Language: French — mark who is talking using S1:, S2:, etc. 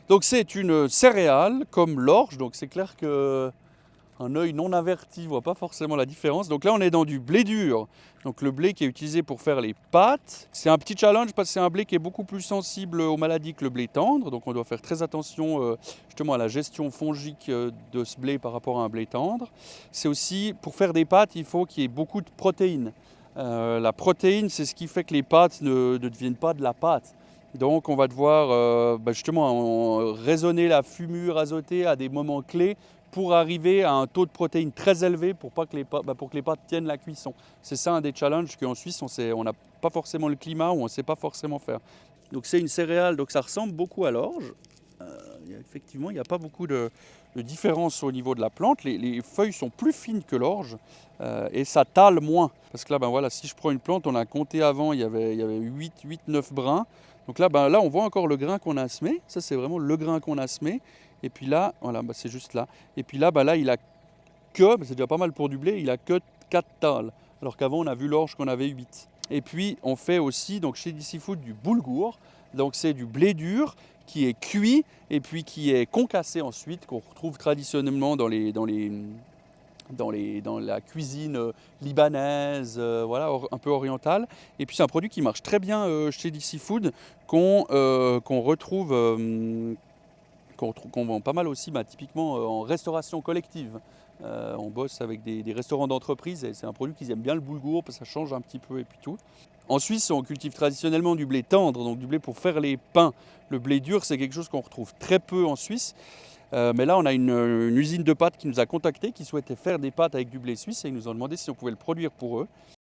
S1: Donc c'est une céréale comme l'orge, donc c'est clair que un œil non averti voit pas forcément la différence. Donc là on est dans du blé dur, donc le blé qui est utilisé pour faire les pâtes. C'est un petit challenge parce que c'est un blé qui est beaucoup plus sensible aux maladies que le blé tendre, donc on doit faire très attention justement à la gestion fongique de ce blé par rapport à un blé tendre. C'est aussi pour faire des pâtes, il faut qu'il y ait beaucoup de protéines. La protéine, c'est ce qui fait que les pâtes ne deviennent pas de la pâte. Donc on va devoir justement raisonner la fumure azotée à des moments clés pour arriver à un taux de protéines très élevé pour que les pâtes tiennent la cuisson. C'est ça un des challenges qu'en Suisse on n'a pas forcément le climat ou on ne sait pas forcément faire. Donc c'est une céréale, donc ça ressemble beaucoup à l'orge. Effectivement, il n'y a pas beaucoup de différence au niveau de la plante. Les feuilles sont plus fines que l'orge et ça tale moins. Parce que là, ben voilà, si je prends une plante, on a compté avant, il y avait 8-9 brins. Donc là, ben là, on voit encore le grain qu'on a semé. Ça, c'est vraiment le grain qu'on a semé. Et puis là, voilà, ben c'est juste là. Et puis là, ben là, il a que, c'est déjà pas mal pour du blé, il a que 4 tales. Alors qu'avant, on a vu l'orge qu'on avait 8. Et puis, on fait aussi, donc chez DC Food, du boulgour. Donc c'est du blé dur qui est cuit et puis qui est concassé ensuite, qu'on retrouve traditionnellement dans la cuisine libanaise, voilà, un peu orientale. Et puis c'est un produit qui marche très bien chez DC Food, qu'on retrouve, qu'on vend pas mal aussi, typiquement en restauration collective. On bosse avec des restaurants d'entreprise et c'est un produit qu'ils aiment bien le boulgour parce que ça change un petit peu et puis tout. En Suisse, on cultive traditionnellement du blé tendre, donc du blé pour faire les pains. Le blé dur, c'est quelque chose qu'on retrouve très peu en Suisse. Mais là, on a une usine de pâtes qui nous a contactés, qui souhaitait faire des pâtes avec du blé suisse et ils nous ont demandé si on pouvait le produire pour eux.